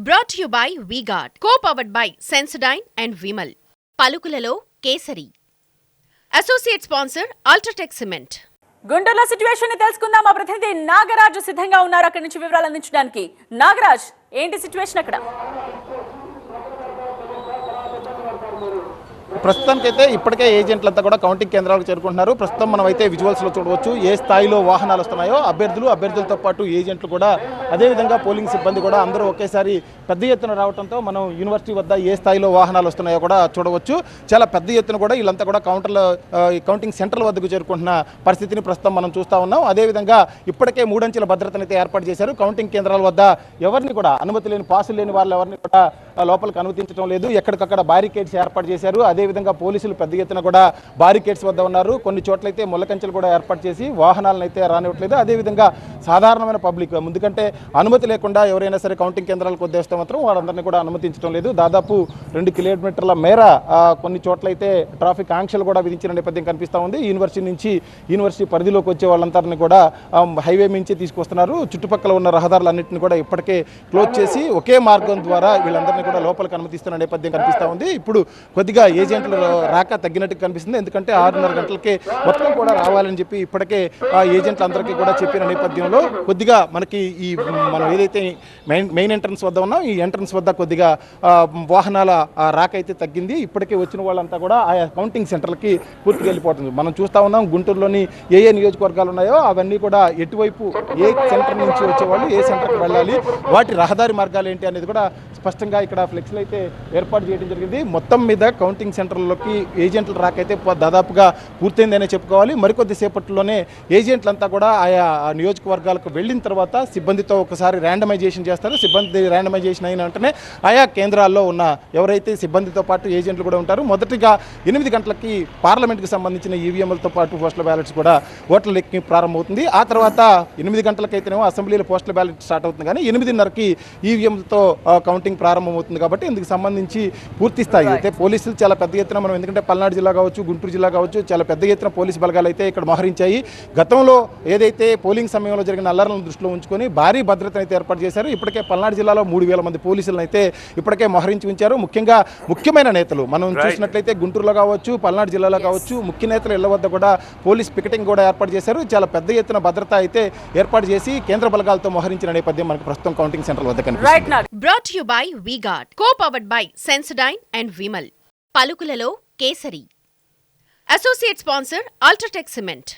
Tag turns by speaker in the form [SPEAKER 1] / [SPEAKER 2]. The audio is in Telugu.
[SPEAKER 1] Brought to you by V-Guard, co-powered by Sensodyne and Vimal. పలుకులలో Kesari. Associate sponsor UltraTech cement.
[SPEAKER 2] గుంటూరులో సిట్యుయేషన్ ని తెలుసుకుందాం. మా ప్రతినిధి నాగరాజు సిద్ధంగా ఉన్నారు అక్కడి నుంచి వివరాలు అందించడానికి. నాగరాజ్, ఏంటి సిట్యుయేషన్ అక్కడ?
[SPEAKER 3] ప్రస్తుతానికైతే ఇప్పటికే ఏజెంట్లంతా కూడా కౌంటింగ్ కేంద్రాలకు చేరుకుంటున్నారు. ప్రస్తుతం మనం అయితే విజువల్స్లో చూడవచ్చు ఏ స్థాయిలో వాహనాలు వస్తున్నాయో అభ్యర్థులతో పాటు ఏజెంట్లు కూడా, అదేవిధంగా పోలింగ్ సిబ్బంది కూడా అందరూ ఒకేసారి పెద్ద ఎత్తున రావడంతో మనం యూనివర్సిటీ వద్ద ఏ స్థాయిలో వాహనాలు వస్తున్నాయో కూడా చూడవచ్చు. చాలా పెద్ద ఎత్తున కూడా వీళ్ళంతా కూడా కౌంటింగ్ సెంటర్ల వద్దకు చేరుకుంటున్న పరిస్థితిని ప్రస్తుతం మనం చూస్తూ ఉన్నాం. అదేవిధంగా ఇప్పటికే 3 అంచెల భద్రతను అయితే ఏర్పాటు చేశారు. కౌంటింగ్ కేంద్రాల వద్ద ఎవరిని కూడా అనుమతి లేని, పాసులు లేని వాళ్ళు ఎవరిని కూడా లోపలికి అనుమతించడం లేదు. ఎక్కడికక్కడ బ్యారికేడ్స్ ఏర్పాటు చేశారు. అదేవిధంగా పోలీసులు పెద్ద ఎత్తున కూడా బ్యారికేడ్స్ వద్ద ఉన్నారు. కొన్ని చోట్లయితే ముళ్ళకంచెలు కూడా ఏర్పాటు చేసి వాహనాలను అయితే రానివ్వట్లేదు. అదేవిధంగా సాధారణమైన పబ్లిక్, ఎందుకంటే అనుమతి లేకుండా ఎవరైనా సరే కౌంటింగ్ కేంద్రాలకు వద్దేస్తే మాత్రం వాళ్ళందరినీ కూడా అనుమతించడం లేదు. దాదాపు 2 కిలోమీటర్ల మేర కొన్ని చోట్లయితే ట్రాఫిక్ ఆంక్షలు కూడా విధించిన నేపథ్యం కనిపిస్తూ ఉంది. యూనివర్సిటీ పరిధిలోకి వచ్చే వాళ్ళందరినీ కూడా హైవే నుంచి తీసుకొస్తున్నారు. చుట్టుపక్కల ఉన్న రహదారులన్నింటినీ కూడా ఇప్పటికే క్లోజ్ చేసి ఒకే మార్గం ద్వారా వీళ్ళందరినీ కూడా లోపలికి అనుమతిస్తున్న నేపథ్యం కనిపిస్తూ ఉంది. ఇప్పుడు కొద్దిగా ఏజెంట్లు రాక తగ్గినట్టు కనిపిస్తుంది. ఎందుకంటే 6:30 గంటలకే మొత్తం కూడా రావాలని చెప్పి ఇప్పటికే ఏజెంట్లు అందరికీ కూడా చెప్పిన నేపథ్యంలో కొద్దిగా మనకి మనం ఏదైతే మెయిన్ ఎంట్రన్స్ వద్ద ఉన్నాం, ఈ ఎంట్రన్స్ వద్ద కొద్దిగా వాహనాల రాక అయితే తగ్గింది. ఇప్పటికే వచ్చిన వాళ్ళంతా కూడా ఆయా కౌంటింగ్ సెంటర్లకి పూర్తిగా వెళ్ళిపోతుంది. మనం చూస్తూ ఉన్నాం గుంటూరులోని ఏ నియోజకవర్గాలు ఉన్నాయో అవన్నీ కూడా ఎటువైపు ఏ సెంటర్ నుంచి వచ్చేవాళ్ళు ఏ సెంటర్కి వెళ్ళాలి, వాటి రహదారి మార్గాలు ఏంటి అనేది కూడా స్పష్టంగా ఇక్కడ ఫ్లెక్స్లు అయితే ఏర్పాటు చేయడం జరిగింది. మొత్తం మీద కౌంటింగ్ సెంటర్లోకి ఏజెంట్ల రాకైతే దాదాపుగా పూర్తయిందనే చెప్పుకోవాలి. మరికొద్ది సేపట్లోనే ఏజెంట్లంతా కూడా ఆయా నియోజకవర్గాలకు వెళ్ళిన తర్వాత సిబ్బందితో ఒకసారి ర్యాండమైజేషన్ చేస్తారు. సిబ్బంది ర్యాండమైజేషన్ అయిన వెంటనే ఆయా కేంద్రాల్లో ఉన్న ఎవరైతే సిబ్బందితో పాటు ఏజెంట్లు కూడా ఉంటారు. మొదటిగా 8 గంటలకి పార్లమెంట్కి సంబంధించిన ఈవీఎంలతో పాటు పోస్టల్ బ్యాలెట్స్ కూడా ఓట్ల లెక్కింపు ప్రారంభమవుతుంది. ఆ తర్వాత 8 గంటలకైతేనేమో అసెంబ్లీలో పోస్టల్ బ్యాలెట్ స్టార్ట్ అవుతుంది. కానీ 8:30కి ఈవీఎంలతో కౌంటింగ్ ప్రారంభమవుతుంది. కాబట్టి ఇందుకు సంబంధించి పూర్తి స్థాయి అయితే పోలీసులు చాలా పెద్ద ఎత్తున, మనం ఎందుకంటే పల్నాడు జిల్లా కావచ్చు, గుంటూరు జిల్లా కావచ్చు, చాలా పెద్ద ఎత్తున పోలీసు బలగాలు అయితే ఇక్కడ మోహరించాయి. గతంలో ఏదైతే పోలింగ్ సమయంలో జరిగిన అల్లర్లను దృష్టిలో ఉంచుకొని భారీ భద్రతను అయితే ఏర్పాటు చేశారు. ఇప్పటికే పల్నాడు జిల్లాలో 3,000 మంది పోలీసులను అయితే ఇప్పటికే మోహరించి ఉంచారు. ముఖ్యంగా ముఖ్యమైన నేతలు మనం చూసినట్లయితే గుంటూరులో కావచ్చు, పల్నాడు జిల్లాలో కావచ్చు, ముఖ్య నేతల ఇళ్ల వద్ద కూడా పోలీస్ పికెటింగ్ కూడా ఏర్పాటు చేశారు. చాలా పెద్ద ఎత్తున భద్రత అయితే ఏర్పాటు చేసి కేంద్ర బలగాలతో మోహరించిన నేపథ్యం మనకు ప్రస్తుతం కౌంటింగ్ సెంటర్ వద్ద కనిపిస్తుంది.
[SPEAKER 1] Brought to you by V-Guard, co-powered by Sensodyne and Vimal. పలుకులలో Kesari. Associate sponsor UltraTech cement.